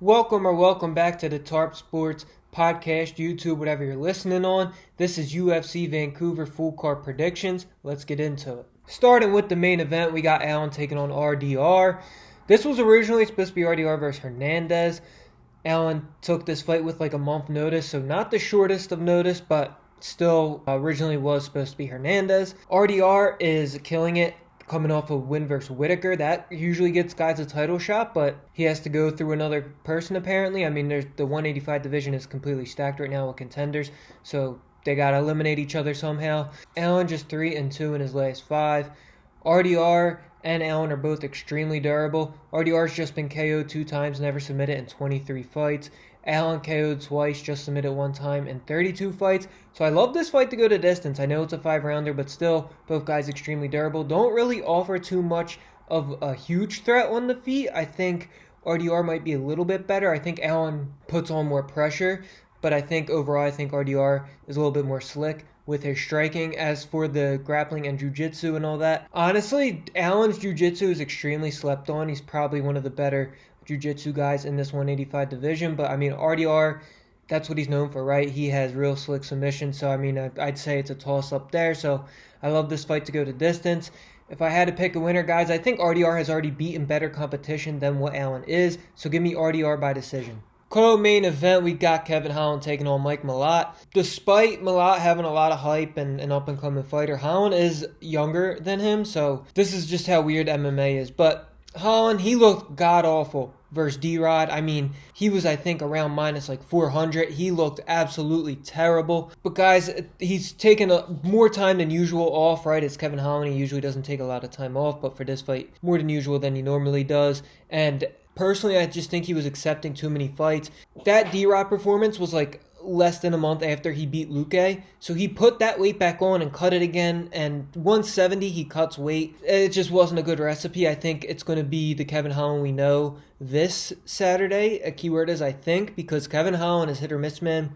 Welcome back to the TARP Sports Podcast, YouTube, whatever you're listening on. This is UFC Vancouver full card predictions. Let's get into it. Starting with the main event, we got Allen taking on RDR. This was originally supposed to be RDR versus Hernandez. Allen took this fight with like a month notice, so not the shortest of notice, but still originally was supposed to be Hernandez. RDR is killing it, coming off a win versus Whitaker. That usually gets guys a title shot, but he has to go through another person apparently. I mean, the 185 division is completely stacked right now with contenders, so they got to eliminate each other somehow. Allen just 3-2 in his last 5. RDR and Allen are both extremely durable. RDR's just been KO'd 2 times, never submitted in 23 fights. Allen KO'd twice, just submitted 1 time in 32 fights. So I love this fight to go to distance. I know it's a 5-rounder, but still, both guys extremely durable. Don't really offer too much of a huge threat on the feet. I think RDR might be a little bit better. I think Allen puts on more pressure, but I think overall, RDR is a little bit more slick with his striking. As for the grappling and jiu-jitsu and all that, honestly, Allen's jiu-jitsu is extremely slept on. He's probably one of the better jiu-jitsu guys in this 185 division, but I mean, RDR, that's what he's known for, right? He has real slick submissions, so I mean, I'd say it's a toss-up there. So I love this fight to go to distance. If I had to pick a winner, guys, I think RDR has already beaten better competition than what Allen is, so give me RDR by decision. Co-main event, we got Kevin Holland taking on Mike Malott. Despite Malott having a lot of hype and an up-and-coming fighter, Holland is younger than him, so this is just how weird MMA is. But Holland, he looked god-awful versus D-Rod. I mean, he was, I think, around minus like 400. He looked absolutely terrible. But guys, he's taken more time than usual off, right? It's Kevin Holland. He usually doesn't take a lot of time off, but for this fight, more than usual than he normally does. And personally, I just think he was accepting too many fights. That D-Rod performance was like less than a month after he beat Luque. So he put that weight back on and cut it again. And 170, he cuts weight. It just wasn't a good recipe. I think it's going to be the Kevin Holland we know this Saturday. A keyword is I think, because Kevin Holland is hit or miss, man.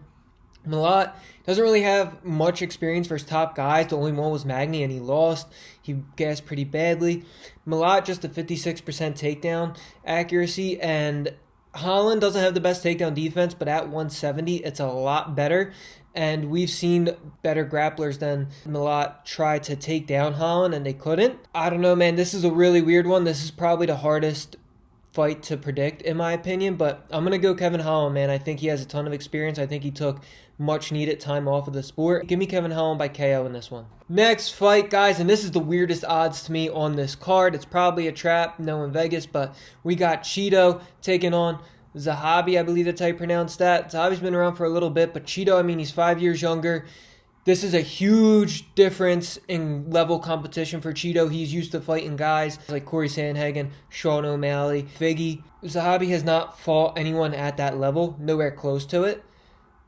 Malott doesn't really have much experience versus top guys. The only one was Magny, and he lost. He gassed pretty badly. Malott just a 56% takedown accuracy, and Holland doesn't have the best takedown defense, but at 170, it's a lot better. And we've seen better grapplers than Malott try to take down Holland, and they couldn't. I don't know, man. This is a really weird one. This is probably the hardest fight to predict, in my opinion, but I'm going to go Kevin Holland, man. I think he has a ton of experience. I think he took much needed time off of the sport. Give me Kevin Holland by KO in this one. Next fight, guys, and this is the weirdest odds to me on this card. It's probably a trap, no in Vegas, but we got Cheeto taking on Zahabi, I believe that's how you pronounce that. Zahabi's been around for a little bit, but Cheeto, I mean, he's 5 years younger. This is a huge difference in level competition for Cheeto. He's used to fighting guys like Corey Sandhagen, Sean O'Malley, Figgy. Zahabi has not fought anyone at that level, nowhere close to it.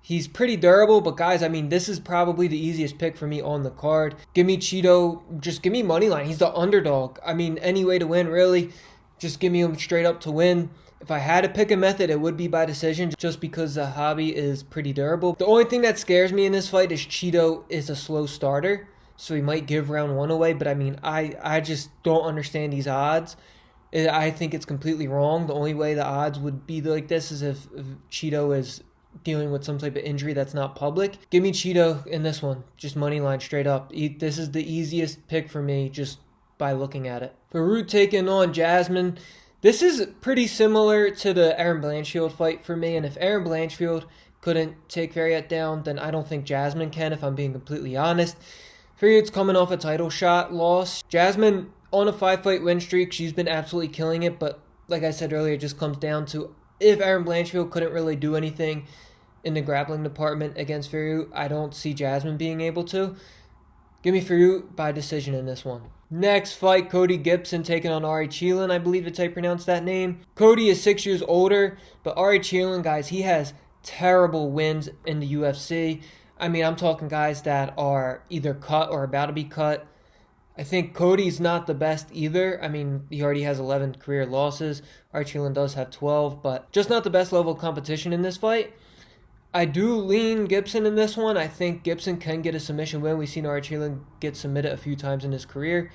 He's pretty durable, but guys, I mean, this is probably the easiest pick for me on the card. Give me Cheeto, just give me money line. He's the underdog. I mean, any way to win, really. Just give me him straight up to win. If I had to pick a method, it would be by decision, just because Zahabi is pretty durable. The only thing that scares me in this fight is Cheeto is a slow starter, so he might give round 1 away. But I mean, I just don't understand these odds. I think it's completely wrong. The only way the odds would be like this is if Cheeto is dealing with some type of injury that's not public. Give me Cheeto in this one. Just money line straight up. This is the easiest pick for me just by looking at it. Farouk taking on Jasmine. This is pretty similar to the Aaron Blanchfield fight for me, and if Aaron Blanchfield couldn't take Farriat down, then I don't think Jasmine can, if I'm being completely honest. Farriat's coming off a title shot loss. Jasmine on a 5-fight win streak. She's been absolutely killing it, but like I said earlier, it just comes down to if Aaron Blanchfield couldn't really do anything in the grappling department against Farouk, I don't see Jasmine being able to. Give me Farouk by decision in this one. Next fight, Cody Gibson taking on Ari Cheelan. I believe that's how you pronounce that name. Cody is 6 years older, but Ari Cheelan, guys, he has terrible wins in the UFC. I mean, I'm talking guys that are either cut or about to be cut. I think Cody's not the best either. I mean, he already has 11 career losses. Ari Cheelan does have 12, but just not the best level of competition in this fight. I do lean Gibson in this one. I think Gibson can get a submission win. We've seen Ari Cheelan get submitted a few times in his career.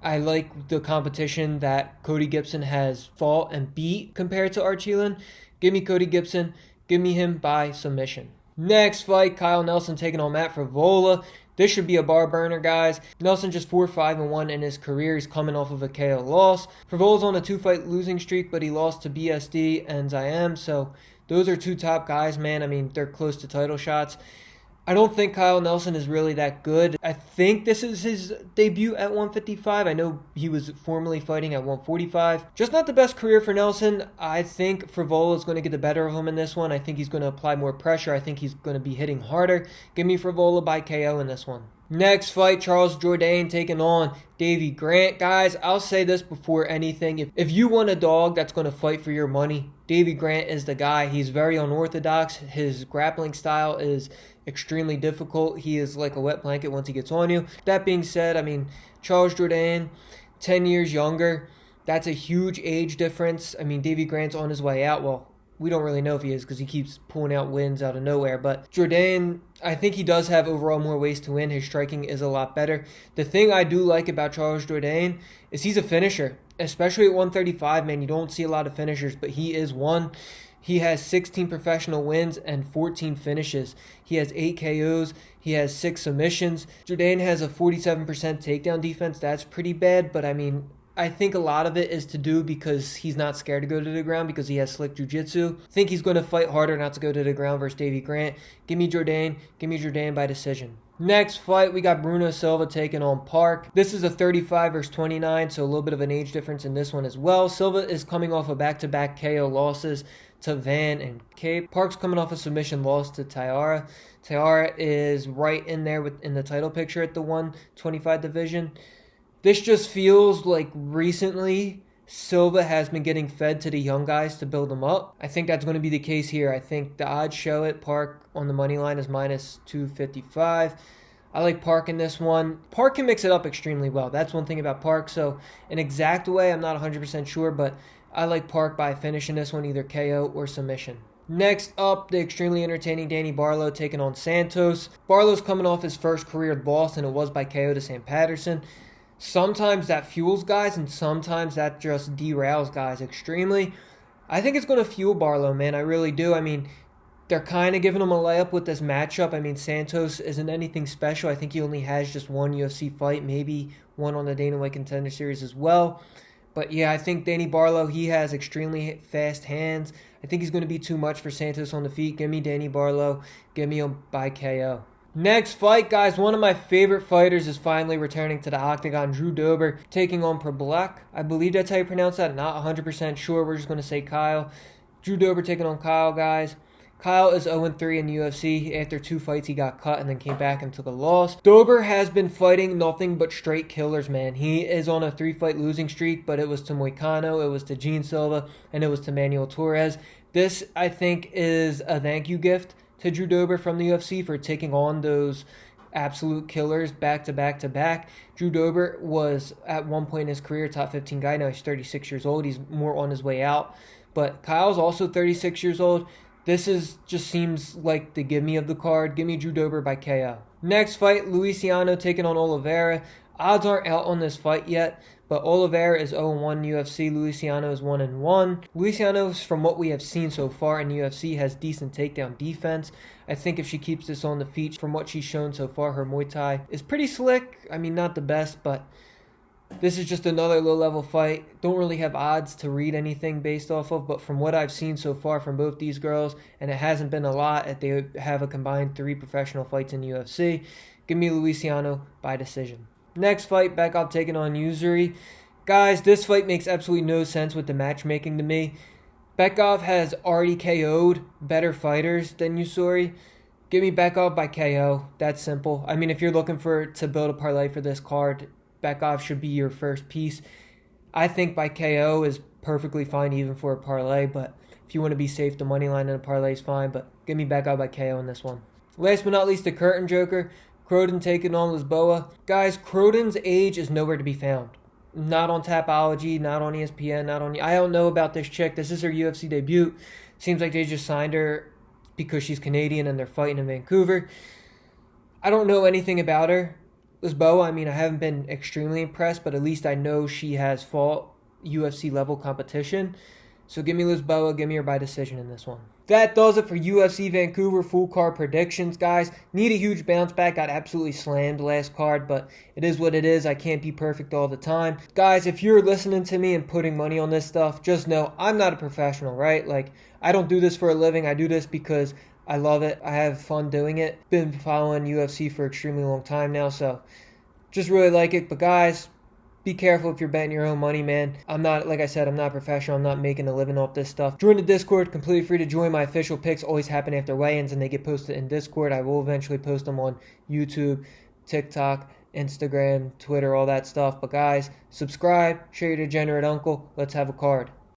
I like the competition that Cody Gibson has fought and beat compared to Ari Cheelan. Give me Cody Gibson. Give me him by submission. Next fight, Kyle Nelson taking on Matt Frevola. This should be a bar burner, guys. Nelson just 4-5-1 in his career. He's coming off of a KO loss. Frevola's on a 2-fight losing streak, but he lost to BSD and Zayem. So those are 2 top guys, man. I mean, they're close to title shots. I don't think Kyle Nelson is really that good. I think this is his debut at 155. I know he was formerly fighting at 145. Just not the best career for Nelson. I think Frevola is going to get the better of him in this one. I think he's going to apply more pressure. I think he's going to be hitting harder. Give me Frevola by KO in this one. Next fight, Charles Jourdain taking on Davey Grant. Guys, I'll say this before anything. If you want a dog that's going to fight for your money, Davey Grant is the guy. He's very unorthodox. His grappling style is extremely difficult. He is like a wet blanket once he gets on you. That being said, I mean, Charles Jourdain, 10 years younger. That's a huge age difference. I mean, Davey Grant's on his way out. Well, we don't really know if he is because he keeps pulling out wins out of nowhere. But Jourdain, I think he does have overall more ways to win. His striking is a lot better. The thing I do like about Charles Jourdain is he's a finisher. Especially at 135, man, you don't see a lot of finishers, but he is one. He has 16 professional wins and 14 finishes. He has 8 KOs. He has 6 submissions. Jourdain has a 47% takedown defense. That's pretty bad, but I mean, I think a lot of it is to do because he's not scared to go to the ground because he has slick jiu-jitsu. I think he's going to fight harder not to go to the ground versus Davey Grant. Give me Jourdain. Give me Jourdain by decision. Next fight, we got Bruno Silva taking on Park. This is a 35 versus 29, so a little bit of an age difference in this one as well. Silva is coming off of back-to-back KO losses to Van and Cape. Park's coming off a submission loss to Taira. Taira is right in there in the title picture at the 125 division. This just feels like recently Silva has been getting fed to the young guys to build them up. I think that's going to be the case here. I think the odds show it. Park on the money line is minus 255. I like Park in this one. Park can mix it up extremely well. That's one thing about Park. So an exact way, I'm not 100% sure, but I like Park by finishing this one either KO or submission. Next up, the extremely entertaining Danny Barlow taking on Santos. Barlow's coming off his first career loss, and it was by KO to Sam Patterson. Sometimes that fuels guys, and sometimes that just derails guys extremely. I think it's going to fuel Barlow, man. I really do. I mean, they're kind of giving him a layup with this matchup. I mean, Santos isn't anything special. I think he only has just one UFC fight, maybe one on the Dana White Contender Series as well. But yeah, I think Danny Barlow, he has extremely fast hands. I think he's going to be too much for Santos on the feet. Give me Danny Barlow. Give me him by KO. Next fight, guys. One of my favorite fighters is finally returning to the octagon. Drew Dober taking on Preblak. I believe that's how you pronounce that. Not 100% sure. We're just going to say Kyle. Drew Dober taking on Kyle, guys. Kyle is 0-3 in the UFC. After 2 fights, he got cut and then came back and took a loss. Dober has been fighting nothing but straight killers, man. He is on a 3-fight losing streak, but it was to Moicano, it was to Gene Silva, and it was to Manuel Torres. This, I think, is a thank you gift to Drew Dober from the UFC for taking on those absolute killers back to back to back. Drew Dober was at one point in his career top 15 guy. Now he's 36 years old. He's more on his way out. But Kyle's also 36 years old. This just seems like the give me of the card. Give me Drew Dober by KO. Next fight, Luciano taking on Oliveira. Odds aren't out on this fight yet, but Oliveira is 0-1 UFC. Luciano is 1-1. Luciano, from what we have seen so far in the UFC, has decent takedown defense. I think if she keeps this on the feet, from what she's shown so far, her Muay Thai is pretty slick. I mean, not the best, but this is just another low-level fight. Don't really have odds to read anything based off of, but from what I've seen so far from both these girls, and it hasn't been a lot, they have a combined 3 professional fights in the UFC. Give me Luciano by decision. Next fight, Bekov taking on Usuri. Guys, this fight makes absolutely no sense with the matchmaking to me. Bekov has already KO'd better fighters than Usuri. Give me Bekov by KO. That's simple. I mean, if you're looking to build a parlay for this card, Bekov should be your first piece. I think by KO is perfectly fine even for a parlay, but if you want to be safe, the money line in a parlay is fine, but give me Bekov by KO in this one. Last but not least, the curtain joker, Croden taking on Lisboa. Guys, Croden's age is nowhere to be found. Not on Tapology, not on ESPN, not on... I don't know about this chick. This is her UFC debut. Seems like they just signed her because she's Canadian and they're fighting in Vancouver. I don't know anything about her. Lisboa, I mean, I haven't been extremely impressed, but at least I know she has fought UFC level competition. So give me Lisboa, give me her by decision in this one. That does it for UFC Vancouver full card predictions, guys. Need a huge bounce back. Got absolutely slammed last card, but it is what it is. I can't be perfect all the time. Guys, if you're listening to me and putting money on this stuff, just know I'm not a professional, right? Like, I don't do this for a living. I do this because I love it. I have fun doing it. Been following UFC for an extremely long time now, so just really like it. But guys, be careful if you're betting your own money, man. I'm not, like I said, I'm not professional. I'm not making a living off this stuff. Join the Discord. Completely free to join. My official picks always happen after weigh-ins, and they get posted in Discord. I will eventually post them on YouTube, TikTok, Instagram, Twitter, all that stuff. But guys, subscribe, share your degenerate uncle. Let's have a card.